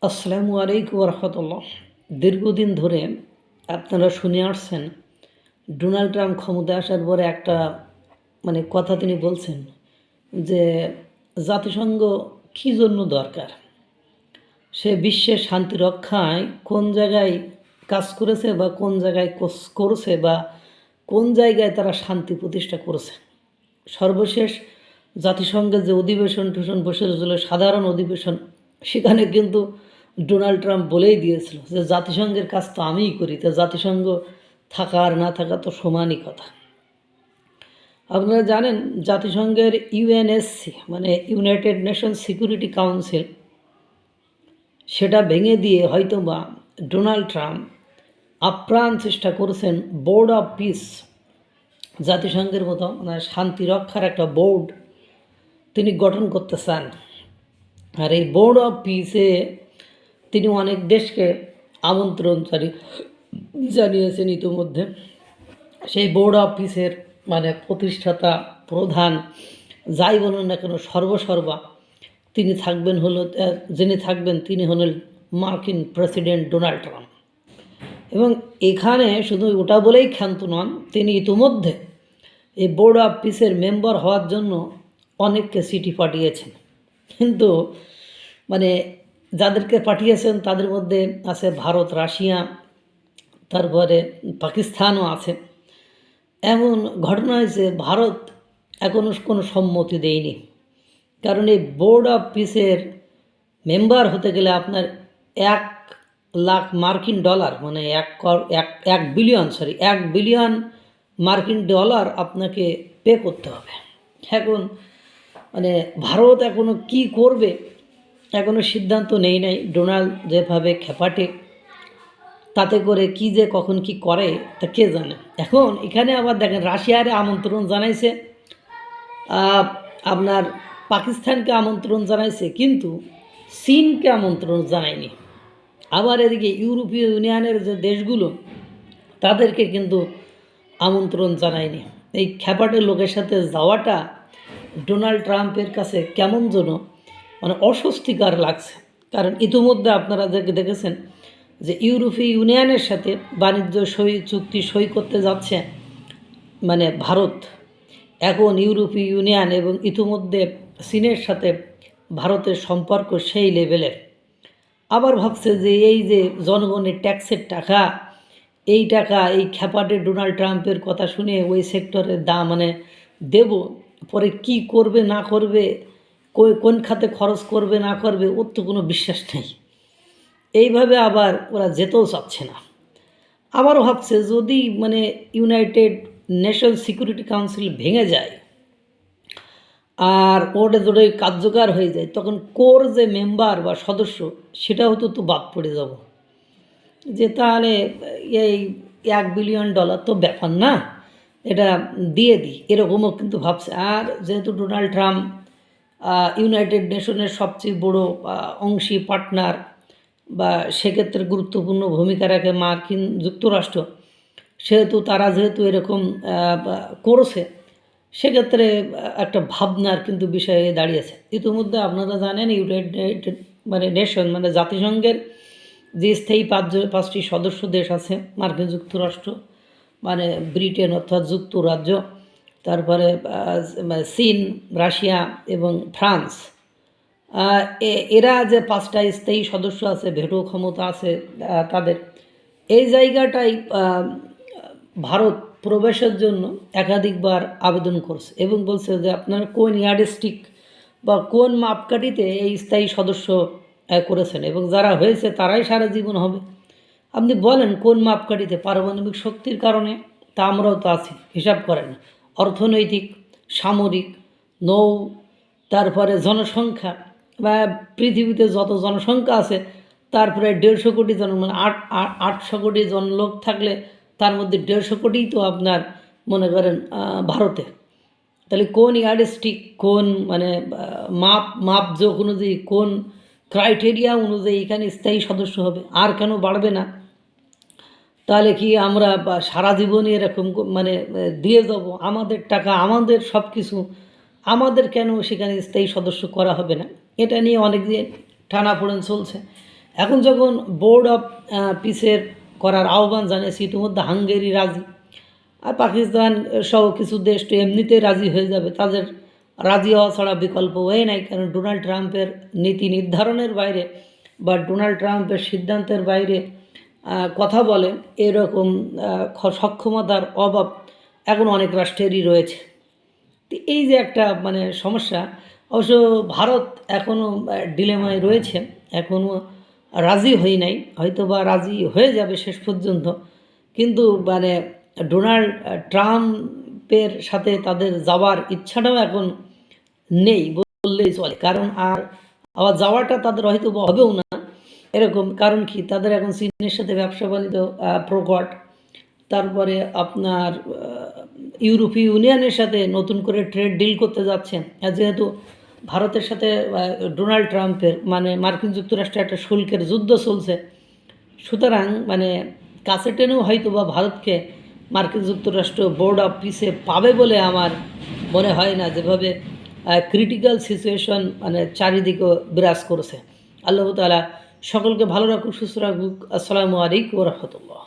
আসসালামু আলাইকুম রহমতুল্লাহ। দীর্ঘদিন ধরে আপনারা শুনে আসছেন ডোনাল্ড ট্রাম্প ক্ষমতায় আসার পরে একটা কথা তিনি বলছেন যে জাতিসংঘ কী জন্য দরকার, সে বিশ্বের শান্তি রক্ষায় কোন জায়গায় কাজ করেছে বা কোন জায়গায় করছে বা কোন জায়গায় তারা শান্তি প্রতিষ্ঠা করেছে। সর্বশেষ জাতিসংঘের যে অধিবেশন বসেছিল, সাধারণ অধিবেশন, সেখানে কিন্তু ডোনাল্ড ট্রাম্প বলেই দিয়েছিল যে জাতিসংঘের কাজ তো আমিই করি, তো জাতিসংঘ থাকা আর না থাকা তো সমানই কথা। আপনারা জানেন জাতিসংঘের UNSC United nation security council, সেটা ভেঙে দিয়ে হয়তোবা ডোনাল্ড ট্রাম্প আপ্রাণ চেষ্টা করেছেন বোর্ড অফ পিস, জাতিসংঘের মতো শান্তি রক্ষার একটা বোর্ড তিনি গঠন করতে চান। আর এই বোর্ড অফ পিসে তিনি অনেক দেশকে আমন্ত্রণ জানিয়েছেন ইতিমধ্যে। সেই বোর্ড অফ পিসের প্রতিষ্ঠাতা প্রধান যাই বলুন না কেন, সর্বসর্বা তিনি থাকবেন যিনি থাকবেন তিনি হলেন মার্কিন প্রেসিডেন্ট ডোনাল্ড ট্রাম্প। এবং এখানে শুধু ওটা বলেই ক্ষান্ত নন, তিনি ইতিমধ্যে এই বোর্ড অফ পিসের মেম্বার হওয়ার জন্য অনেককে চিঠি পাঠিয়েছেন। কিন্তু যাদেরকে পাঠিয়েছেন তাদের মধ্যে আছে ভারত, রাশিয়া, তারপরে পাকিস্তানও আছে। এমন ঘটনা হয়েছে ভারত এখনও কোনো সম্মতি দেয়নি, কারণ এই বোর্ড অফ পিসের মেম্বার হতে গেলে আপনার 1,00,000 মার্কিন ডলার এক বিলিয়ন মার্কিন ডলার আপনাকে পে করতে হবে। এখন ভারত এখনও কি করবে এখনও সিদ্ধান্ত নেই নাই। ডোনাল্ড যেভাবে খেপাটে, তাতে করে কি যে কখন কি করে তা কে জানে। এখন এখানে আবার দেখেন রাশিয়ারে আমন্ত্রণ জানাইছে, আপনার পাকিস্তানকে আমন্ত্রণ জানাইছে, কিন্তু চীনকে আমন্ত্রণ জানায়নি। আবার এদিকে ইউরোপীয় ইউনিয়নের যে দেশগুলো তাদেরকে কিন্তু আমন্ত্রণ জানায়নি। এই খেপাটে লোকের সাথে যাওয়াটা ডোনাল্ড ট্রাম্পের কাছে কেমন যেন অস্বস্তিকর লাগছে। কারণ ইতিমধ্যে আপনারা দেখেছেন যে ইউরোপীয় ইউনিয়নের সাথে বাণিজ্য চুক্তি সই করতে যাচ্ছে ভারত। এখন ইউরোপীয় ইউনিয়ন এবং ইতিমধ্যে চীনের সাথে ভারতের সম্পর্ক সেই লেভেলের। আবার ভাবছে যে এই যে জনগণের ট্যাক্সের টাকা, এই টাকা এই খেপাটে ডোনাল্ড ট্রাম্পের কথা শুনে ওই সেক্টরের দাম দেব, পরে কি করবে না করবে, কোন খাতে খরচ করবে না করবে, ওর তো কোনো বিশ্বাস নেই। এইভাবে আবার ওরা যেতেও চাচ্ছে না। আবারও ভাবছে যদি ইউনাইটেড নেশন সিকিউরিটি কাউন্সিল ভেঙে যায় আর ওটা যদি কার্যকর হয়ে যায়, তখন কোর যে মেম্বার বা সদস্য সেটাও তো বাদ পড়ে যাব। যে তাহলে এই $1 বিলিয়ন তো ব্যাপার না, এটা দিয়ে দিই, এরকমও কিন্তু ভাবছে। আর যেহেতু ডোনাল্ড ট্রাম্প ইউনাইটেড নেশনের সবচেয়ে বড় অংশী পার্টনার বা সেক্ষেত্রে গুরুত্বপূর্ণ ভূমিকা রাখে মার্কিন যুক্তরাষ্ট্র, সেহেতু তারা যেহেতু এরকম করেছে, সেক্ষেত্রে একটা ভাবনার কিন্তু বিষয়ে দাঁড়িয়েছে। ইতিমধ্যে আপনারা জানেন ইউনাইটেড নেশন জাতিসংঘের যে স্থায়ী 5টি সদস্য দেশ আছে, মার্কিন যুক্তরাষ্ট্র, ব্রিটেন অর্থাৎ যুক্তরাজ্য, তারপরে চীন, রাশিয়া এবং ফ্রান্স, এরা যে 5টা স্থায়ী সদস্য আছে, ভেটো ক্ষমতা আছে তাদের। এই জায়গাটাই ভারত প্রবেশের জন্য একাধিকবার আবেদন করছে এবং বলছে যে আপনারা কোন ইয়ার্ডস্টিক বা কোন মাপকাঠিতে এই স্থায়ী সদস্য করেছেন, এবং যারা হয়েছে তারাই সারা জীবন হবে। আপনি বলেন কোন মাপকাঠিতে? পারমাণবিক শক্তির কারণে? তা আমরাও তো আছি, হিসাব করেন। অর্থনৈতিক, সামরিক, নৌ, তারপরে জনসংখ্যা বা পৃথিবীতে যত জনসংখ্যা আছে তারপরে 150 কোটি 800 কোটি লোক থাকলে তার মধ্যে 150 কোটিই তো আপনার মনে করেন ভারতে। তাহলে কোন ইয়ার্ডস্টিক, কোন মাপজোক অনুযায়ী, কোন ক্রাইটেরিয়া অনুযায়ী এখানে স্থায়ী সদস্য হবে? আর কেন বাড়বে না? তাহলে কি আমরা সারা জীবনই এরকম দিয়ে যাব? আমাদের টাকা, আমাদের সব কিছু, আমাদের কেন সেখানে স্থায়ী সদস্য করা হবে না? এটা নিয়ে অনেক দিন টানাপোড়েন চলছে। এখন যখন বোর্ড অফ পিসের করার আহ্বান জানিয়েছে, ইতিমধ্যে হাঙ্গেরি রাজি, আর পাকিস্তান সহ কিছু দেশ তো এমনিতেই রাজি হয়ে যাবে। তাদের রাজি হওয়া ছাড়া বিকল্প হয়ে নাই, কারণ ডোনাল্ড ট্রাম্পের নীতি নির্ধারণের বাইরে বা ডোনাল্ড ট্রাম্পের সিদ্ধান্তের বাইরে কথা বলে এরকম সক্ষমতার অভাব এখন অনেক রাষ্ট্রেরই রয়েছে। তো এই যে একটা মানে সমস্যা, অবশ্য ভারত এখনও ডিলেমায় রয়েছে, এখনও রাজি হয়ে নাই, হয়তো বা রাজি হয়ে যাবে শেষ পর্যন্ত। কিন্তু মানে ডোনাল্ড ট্রাম্পের সাথে তাদের যাওয়ার ইচ্ছাটাও এখন নেই বললেই চলে, কারণ আবার যাওয়াটা তাদের হয়তো বা হবেও না এরকম। কারণ কি, তাদের এখন চীনের সাথে ব্যবসা বাণিজ্য প্রকট, তারপরে আপনার ইউরোপীয় ইউনিয়নের সাথে নতুন করে ট্রেড ডিল করতে যাচ্ছেন, যেহেতু ভারতের সাথে ডোনাল্ড ট্রাম্পের মানে মার্কিন যুক্তরাষ্ট্রে একটা শুল্কের যুদ্ধ চলছে। সুতরাং মানে কাছে টেনেও হয়তো বা ভারতকে মার্কিন যুক্তরাষ্ট্র বোর্ড অফ পিসে পাবে বলে আমার মনে হয় না, যেভাবে ক্রিটিক্যাল সিচুয়েশন মানে চারিদিকে বিরাজ করছে। আল্লাহ তাআলা সকলকে ভালো রাখুক, সুস্থ রাখুক। আসসালামু আলাইকুম ওয়া রাহমাতুল্লাহ।